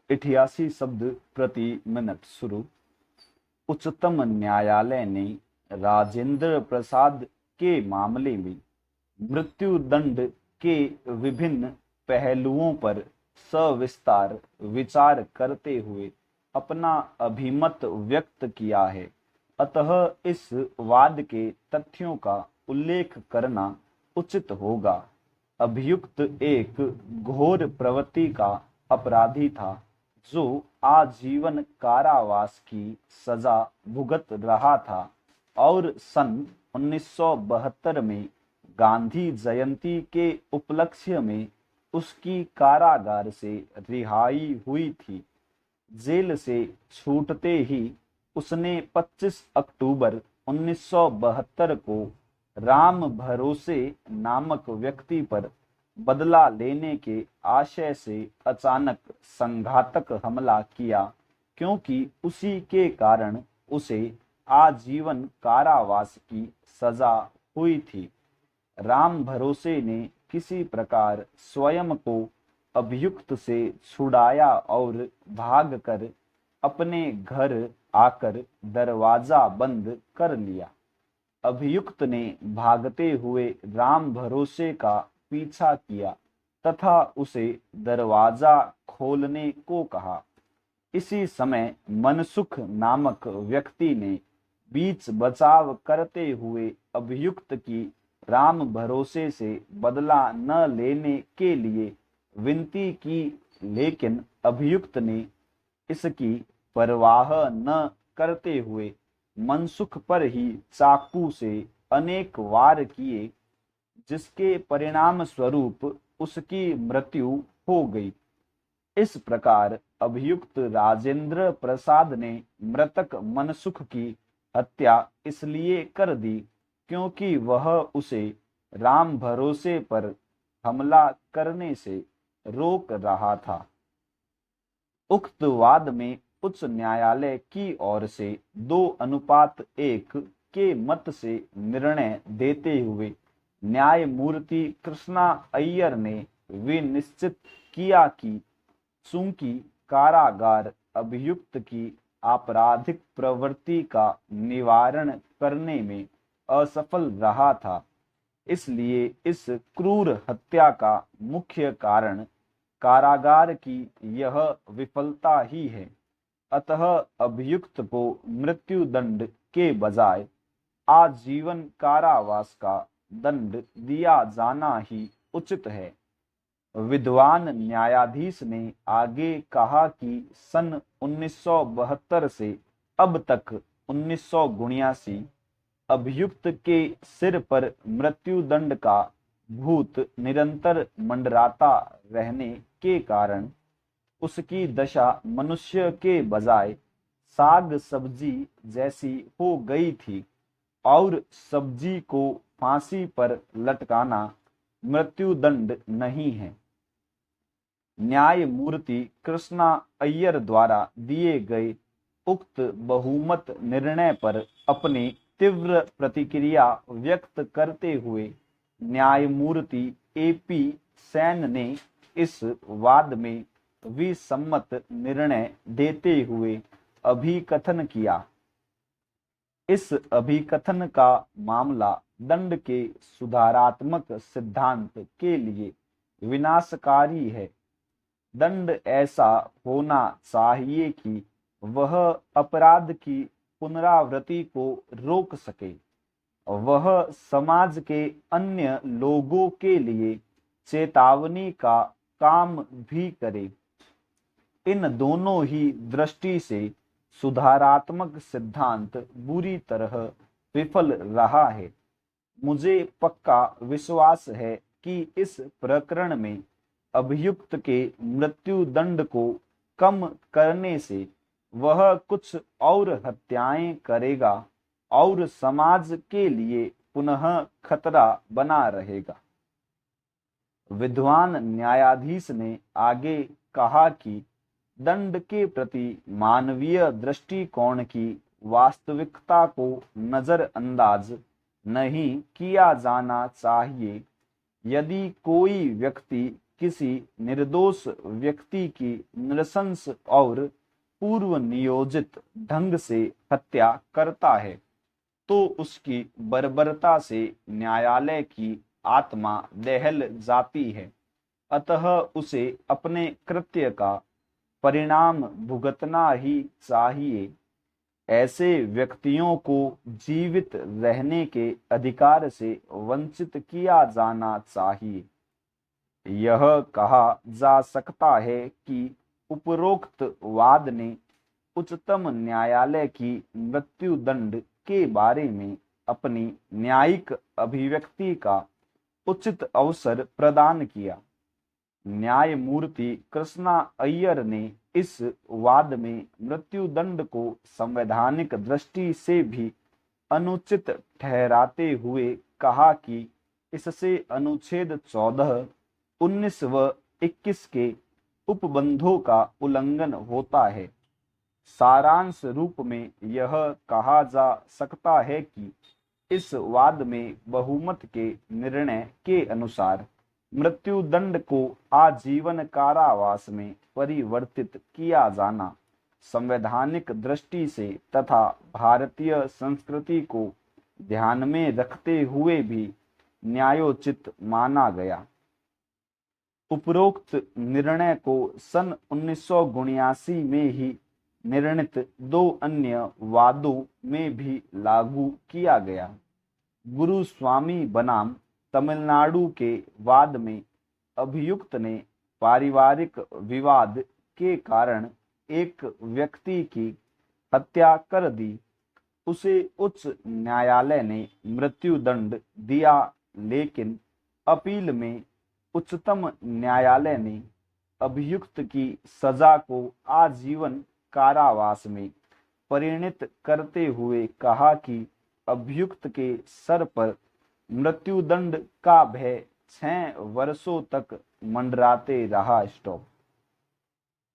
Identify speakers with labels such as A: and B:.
A: 88 शब्द प्रति मिनट शुरू। उच्चतम न्यायालय ने राजेंद्र प्रसाद के मामले में मृत्यु दंड के विभिन्न पहलुओं पर सविस्तार विचार करते हुए अपना अभिमत व्यक्त किया है। अतः इस वाद के तथ्यों का उल्लेख करना उचित होगा। अभियुक्त एक घोर प्रवृत्ति का अपराधी था जो आजीवन कारावास की सजा भुगत रहा था और सन 1972 में गांधी जयंती के उपलक्ष्य में उसकी कारागार से रिहाई हुई थी। जेल से छूटते ही उसने 25 अक्टूबर 1972 को राम भरोसे नामक व्यक्ति पर बदला लेने के आशय से अचानक संघातक हमला किया, क्योंकि उसी के कारण उसे आजीवन कारावास की सजा हुई थी। राम भरोसे ने किसी प्रकार स्वयं को अभियुक्त से छुड़ाया और भागकर अपने घर आकर दरवाजा बंद कर लिया। अभियुक्त ने भागते हुए राम भरोसे का पीछा किया तथा उसे दरवाजा खोलने को कहा। इसी समय मनसुख नामक व्यक्ति ने बीच बचाव करते हुए अभियुक्त की राम भरोसे से बदला न लेने के लिए विनती की, लेकिन अभियुक्त ने इसकी परवाह न करते हुए मनसुख पर ही चाकू से अनेक वार किए, जिसके परिणाम स्वरूप उसकी मृत्यु हो गई। इस प्रकार अभियुक्त राजेंद्र प्रसाद ने मृतक मनसुख की हत्या इसलिए कर दी क्योंकि वह उसे राम भरोसे पर हमला करने से रोक रहा था। उक्त वाद में उच्च न्यायालय की ओर से 2:1 के मत से निर्णय देते हुए न्यायमूर्ति कृष्णा अय्यर ने विनिश्चित किया कि चूंकि कारागार अभियुक्त की आपराधिक प्रवृत्ति का निवारण करने में असफल रहा था, इसलिए इस क्रूर हत्या का मुख्य कारण कारागार की यह विफलता ही है। अतः अभियुक्त को मृत्यु दंड के बजाय आजीवन कारावास का दंड दिया जाना ही उचित है। विद्वान न्यायाधीश ने आगे कहा कि सन 1972 से अब तक 1979 अभियुक्त के सिर पर मृत्यु दंड का भूत निरंतर मंडराता रहने के कारण उसकी दशा मनुष्य के बजाय साग सब्जी जैसी हो गई थी और सब्जी को फांसी पर लटकाना मृत्यु दंड नहीं है। न्यायमूर्ति कृष्णा अय्यर द्वारा दिए गए उक्त बहुमत निर्णय पर अपनी तीव्र प्रतिक्रिया व्यक्त करते हुए न्यायमूर्ति AP सेन ने इस वाद में विसम्मत निर्णय देते हुए अभिकथन किया। इस अभिकथन का मामला दंड के सुधारात्मक सिद्धांत के लिए विनाशकारी है। दंड ऐसा होना चाहिए कि वह अपराध की पुनरावृत्ति को रोक सके, वह समाज के अन्य लोगों के लिए चेतावनी का काम भी करे। इन दोनों ही दृष्टि से सुधारात्मक सिद्धांत बुरी तरह विफल रहा है। मुझे पक्का विश्वास है कि इस प्रकरण में अभियुक्त के मृत्यु दंड को कम करने से वह कुछ और हत्याएं करेगा और समाज के लिए पुनः खतरा बना रहेगा। विद्वान न्यायाधीश ने आगे कहा कि दंड के प्रति मानवीय दृष्टिकोण की वास्तविकता को नजरअंदाज नहीं किया जाना चाहिए। यदि कोई व्यक्ति किसी निर्दोष व्यक्ति की नृशंस और पूर्व नियोजित ढंग से हत्या करता है तो उसकी बर्बरता से न्यायालय की आत्मा दहल जाती है, अतः उसे अपने कृत्य का परिणाम भुगतना ही चाहिए। ऐसे व्यक्तियों को जीवित रहने के अधिकार से वंचित किया जाना चाहिए। यह कहा जा सकता है कि उपरोक्त वाद ने उच्चतम न्यायालय की मृत्युदंड के बारे में अपनी न्यायिक अभिव्यक्ति का उचित अवसर प्रदान किया। न्यायमूर्ति कृष्णा अय्यर ने इस वाद में मृत्युदंड को संवैधानिक दृष्टि से भी अनुचित ठहराते हुए कहा कि इससे अनुच्छेद 14, 19 व 21 के उपबंधों का उल्लंघन होता है। सारांश रूप में यह कहा जा सकता है कि इस वाद में बहुमत के निर्णय के अनुसार मृत्युदंड को आजीवन कारावास में परिवर्तित किया जाना संवैधानिक दृष्टि से तथा भारतीय संस्कृति को ध्यान में रखते हुए भी न्यायोचित माना गया। उपरोक्त निर्णय को सन 1979 में ही निर्णित 2 अन्य वादों में भी लागू किया गया। गुरुस्वामी बनाम तमिलनाडु के वाद में अभियुक्त ने पारिवारिक विवाद के कारण एक व्यक्ति की हत्या कर दी। उसे उच्च न्यायालय ने मृत्युदंड दिया, लेकिन अपील में उच्चतम न्यायालय ने अभियुक्त की सजा को आजीवन कारावास में परिणत करते हुए कहा कि अभियुक्त के सर पर मृत्युदंड का भय 6 वर्षों तक मंडराते रहा। स्टॉप।